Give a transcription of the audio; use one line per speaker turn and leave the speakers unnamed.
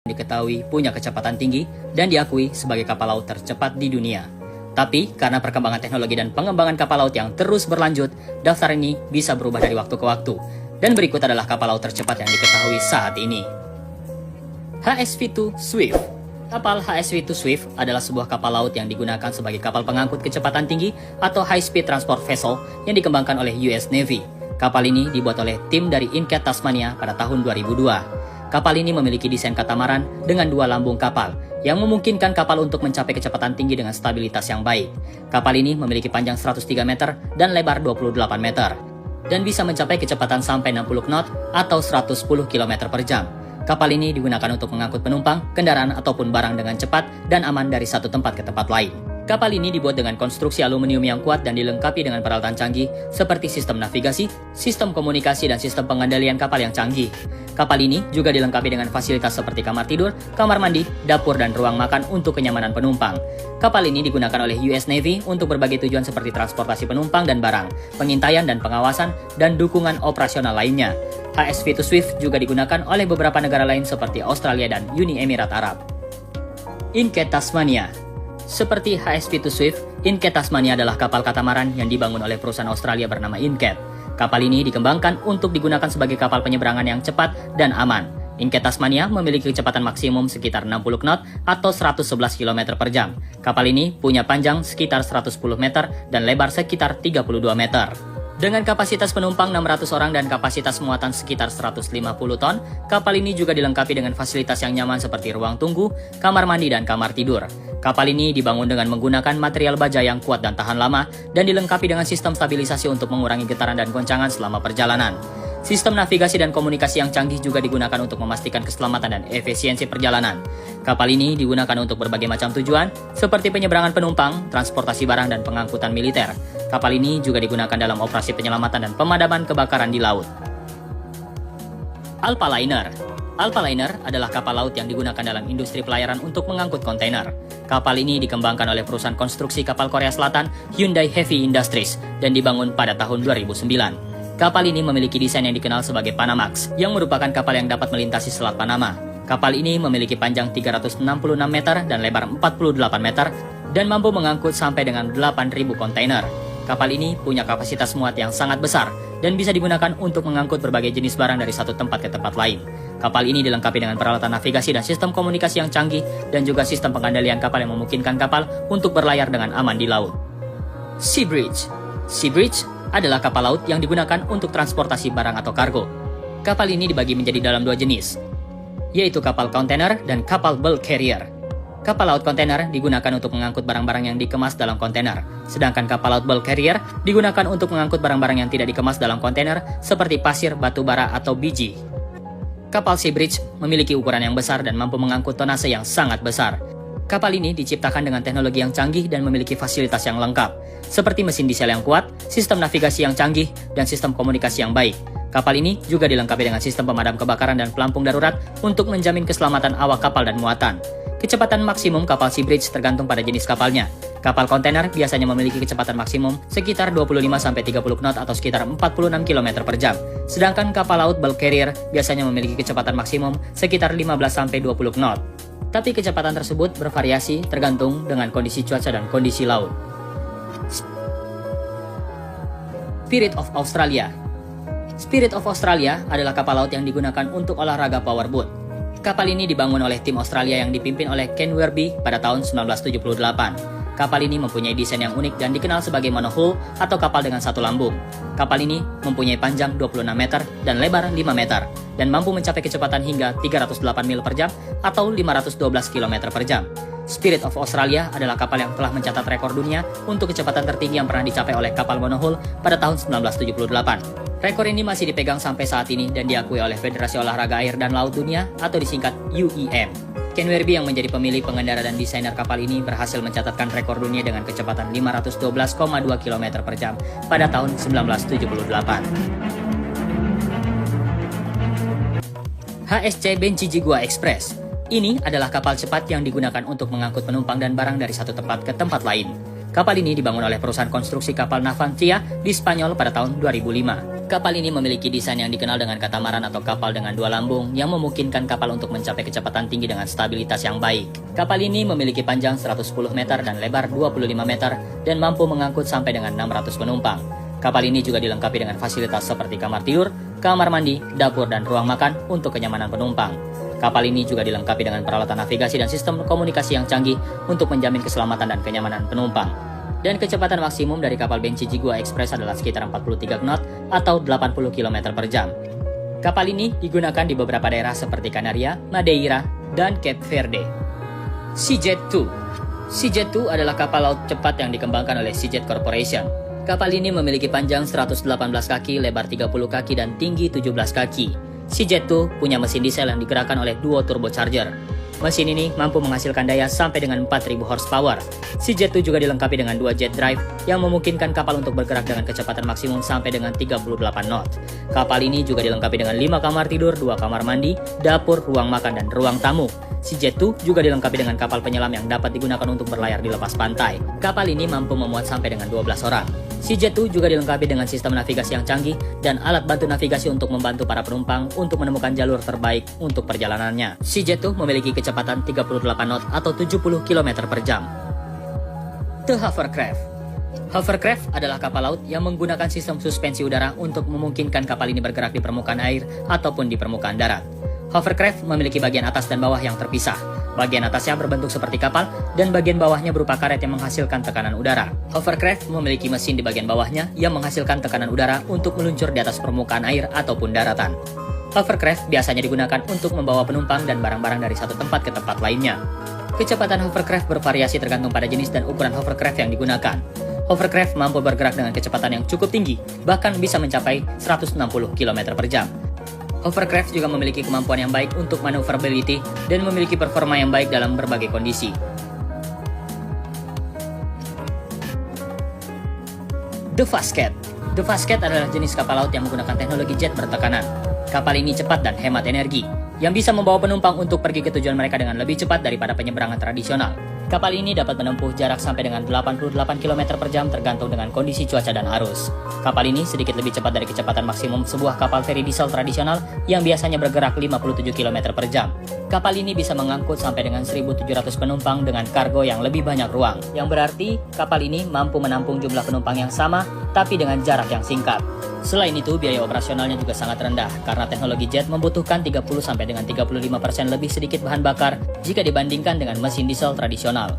diketahui punya kecepatan tinggi dan diakui sebagai kapal laut tercepat di dunia. Tapi, karena perkembangan teknologi dan pengembangan kapal laut yang terus berlanjut, daftar ini bisa berubah dari waktu ke waktu. Dan berikut adalah kapal laut tercepat yang diketahui saat ini. HSV-2 Swift. Kapal HSV-2 Swift adalah sebuah kapal laut yang digunakan sebagai kapal pengangkut kecepatan tinggi atau High Speed Transport Vessel yang dikembangkan oleh US Navy. Kapal ini dibuat oleh tim dari Incat Tasmania pada tahun 2002. Kapal ini memiliki desain katamaran dengan 2 lambung kapal, yang memungkinkan kapal untuk mencapai kecepatan tinggi dengan stabilitas yang baik. Kapal ini memiliki panjang 103 meter dan lebar 28 meter, dan bisa mencapai kecepatan sampai 60 knot atau 110 km per jam. Kapal ini digunakan untuk mengangkut penumpang, kendaraan ataupun barang dengan cepat dan aman dari satu tempat ke tempat lain. Kapal ini dibuat dengan konstruksi aluminium yang kuat dan dilengkapi dengan peralatan canggih seperti sistem navigasi, sistem komunikasi, dan sistem pengendalian kapal yang canggih. Kapal ini juga dilengkapi dengan fasilitas seperti kamar tidur, kamar mandi, dapur, dan ruang makan untuk kenyamanan penumpang. Kapal ini digunakan oleh US Navy untuk berbagai tujuan seperti transportasi penumpang dan barang, pengintaian dan pengawasan, dan dukungan operasional lainnya. HSV-2 Swift juga digunakan oleh beberapa negara lain seperti Australia dan Uni Emirat Arab. Incat Tasmania. Seperti HSV-2 Swift, Incat Tasmania adalah kapal katamaran yang dibangun oleh perusahaan Australia bernama Incat. Kapal ini dikembangkan untuk digunakan sebagai kapal penyeberangan yang cepat dan aman. Incat Tasmania memiliki kecepatan maksimum sekitar 60 knot atau 111 km per jam. Kapal ini punya panjang sekitar 110 meter dan lebar sekitar 32 meter. Dengan kapasitas penumpang 600 orang dan kapasitas muatan sekitar 150 ton, kapal ini juga dilengkapi dengan fasilitas yang nyaman seperti ruang tunggu, kamar mandi, dan kamar tidur. Kapal ini dibangun dengan menggunakan material baja yang kuat dan tahan lama, dan dilengkapi dengan sistem stabilisasi untuk mengurangi getaran dan goncangan selama perjalanan. Sistem navigasi dan komunikasi yang canggih juga digunakan untuk memastikan keselamatan dan efisiensi perjalanan. Kapal ini digunakan untuk berbagai macam tujuan, seperti penyeberangan penumpang, transportasi barang, dan pengangkutan militer. Kapal ini juga digunakan dalam operasi penyelamatan dan pemadaman kebakaran di laut. Alphaliner. Alphaliner adalah kapal laut yang digunakan dalam industri pelayaran untuk mengangkut kontainer. Kapal ini dikembangkan oleh perusahaan konstruksi kapal Korea Selatan, Hyundai Heavy Industries, dan dibangun pada tahun 2009. Kapal ini memiliki desain yang dikenal sebagai Panamax, yang merupakan kapal yang dapat melintasi Selat Panama. Kapal ini memiliki panjang 366 meter dan lebar 48 meter, dan mampu mengangkut sampai dengan 8.000 kontainer. Kapal ini punya kapasitas muat yang sangat besar, dan bisa digunakan untuk mengangkut berbagai jenis barang dari satu tempat ke tempat lain. Kapal ini dilengkapi dengan peralatan navigasi dan sistem komunikasi yang canggih, dan juga sistem pengendalian kapal yang memungkinkan kapal untuk berlayar dengan aman di laut. Sea Bridge. Sea Bridge adalah kapal laut yang digunakan untuk transportasi barang atau kargo. Kapal ini dibagi menjadi dalam 2 jenis, yaitu kapal kontainer dan kapal bulk carrier. Kapal laut kontainer digunakan untuk mengangkut barang-barang yang dikemas dalam kontainer, sedangkan kapal laut bulk carrier digunakan untuk mengangkut barang-barang yang tidak dikemas dalam kontainer seperti pasir, batu bara, atau biji. Kapal Sea Bridge memiliki ukuran yang besar dan mampu mengangkut tonase yang sangat besar. Kapal ini diciptakan dengan teknologi yang canggih dan memiliki fasilitas yang lengkap, seperti mesin diesel yang kuat, sistem navigasi yang canggih, dan sistem komunikasi yang baik. Kapal ini juga dilengkapi dengan sistem pemadam kebakaran dan pelampung darurat untuk menjamin keselamatan awak kapal dan muatan. Kecepatan maksimum kapal Sea Bridge tergantung pada jenis kapalnya. Kapal kontainer biasanya memiliki kecepatan maksimum sekitar 25-30 knot atau sekitar 46 km per jam. Sedangkan kapal laut bulk carrier biasanya memiliki kecepatan maksimum sekitar 15-20 knot. Tapi kecepatan tersebut bervariasi tergantung dengan kondisi cuaca dan kondisi laut. Spirit of Australia. Spirit of Australia adalah kapal laut yang digunakan untuk olahraga powerboat. Kapal ini dibangun oleh tim Australia yang dipimpin oleh Ken Werby pada tahun 1978. Kapal ini mempunyai desain yang unik dan dikenal sebagai monohull atau kapal dengan satu lambung. Kapal ini mempunyai panjang 26 meter dan lebar 5 meter, dan mampu mencapai kecepatan hingga 308 mil per jam atau 512 km per jam. Spirit of Australia adalah kapal yang telah mencatat rekor dunia untuk kecepatan tertinggi yang pernah dicapai oleh kapal monohull pada tahun 1978. Rekor ini masih dipegang sampai saat ini dan diakui oleh Federasi Olahraga Air dan Laut Dunia atau disingkat UEM. Ken Werby yang menjadi pemilik, pengendara, dan desainer kapal ini berhasil mencatatkan rekor dunia dengan kecepatan 512,2 km per jam pada tahun 1978. HSC Benchijigua Express. Ini adalah kapal cepat yang digunakan untuk mengangkut penumpang dan barang dari satu tempat ke tempat lain. Kapal ini dibangun oleh perusahaan konstruksi kapal Navantia di Spanyol pada tahun 2005. Kapal ini memiliki desain yang dikenal dengan katamaran atau kapal dengan dua lambung yang memungkinkan kapal untuk mencapai kecepatan tinggi dengan stabilitas yang baik. Kapal ini memiliki panjang 110 meter dan lebar 25 meter dan mampu mengangkut sampai dengan 600 penumpang. Kapal ini juga dilengkapi dengan fasilitas seperti kamar tidur, kamar mandi, dapur, dan ruang makan untuk kenyamanan penumpang. Kapal ini juga dilengkapi dengan peralatan navigasi dan sistem komunikasi yang canggih untuk menjamin keselamatan dan kenyamanan penumpang. Dan kecepatan maksimum dari kapal Benci Jigua Express adalah sekitar 43 knot atau 80 km per jam. Kapal ini digunakan di beberapa daerah seperti Kanaria, Madeira, dan Cape Verde. Seajet 2. Seajet 2 adalah kapal laut cepat yang dikembangkan oleh Seajet Corporation. Kapal ini memiliki panjang 118 kaki, lebar 30 kaki, dan tinggi 17 kaki. Seajet 2 punya mesin diesel yang digerakkan oleh duo turbocharger. Mesin ini mampu menghasilkan daya sampai dengan 4.000 horsepower. Seajet 2 juga dilengkapi dengan dua jet drive yang memungkinkan kapal untuk bergerak dengan kecepatan maksimum sampai dengan 38 knot. Kapal ini juga dilengkapi dengan 5 kamar tidur, 2 kamar mandi, dapur, ruang makan, dan ruang tamu. Seajet 2 juga dilengkapi dengan kapal penyelam yang dapat digunakan untuk berlayar di lepas pantai. Kapal ini mampu memuat sampai dengan 12 orang. Seajet 2 juga dilengkapi dengan sistem navigasi yang canggih dan alat bantu navigasi untuk membantu para penumpang untuk menemukan jalur terbaik untuk perjalanannya. Seajet 2 memiliki kecepatan 38 knot atau 70 km per jam. The Hovercraft. Hovercraft adalah kapal laut yang menggunakan sistem suspensi udara untuk memungkinkan kapal ini bergerak di permukaan air ataupun di permukaan darat. Hovercraft memiliki bagian atas dan bawah yang terpisah. Bagian atasnya berbentuk seperti kapal dan bagian bawahnya berupa karet yang menghasilkan tekanan udara. Hovercraft memiliki mesin di bagian bawahnya yang menghasilkan tekanan udara untuk meluncur di atas permukaan air ataupun daratan. Hovercraft biasanya digunakan untuk membawa penumpang dan barang-barang dari satu tempat ke tempat lainnya. Kecepatan hovercraft bervariasi tergantung pada jenis dan ukuran hovercraft yang digunakan. Hovercraft mampu bergerak dengan kecepatan yang cukup tinggi, bahkan bisa mencapai 160 km per jam. Hovercraft juga memiliki kemampuan yang baik untuk maneuverability dan memiliki performa yang baik dalam berbagai kondisi. The Fastcat. The Fastcat adalah jenis kapal laut yang menggunakan teknologi jet bertekanan. Kapal ini cepat dan hemat energi, yang bisa membawa penumpang untuk pergi ke tujuan mereka dengan lebih cepat daripada penyeberangan tradisional. Kapal ini dapat menempuh jarak sampai dengan 88 km per jam tergantung dengan kondisi cuaca dan arus. Kapal ini sedikit lebih cepat dari kecepatan maksimum sebuah kapal feri diesel tradisional yang biasanya bergerak 57 km per jam. Kapal ini bisa mengangkut sampai dengan 1.700 penumpang dengan kargo yang lebih banyak ruang, yang berarti kapal ini mampu menampung jumlah penumpang yang sama tapi dengan jarak yang singkat. Selain itu, biaya operasionalnya juga sangat rendah karena teknologi jet membutuhkan 30-35% lebih sedikit bahan bakar jika dibandingkan dengan mesin diesel tradisional.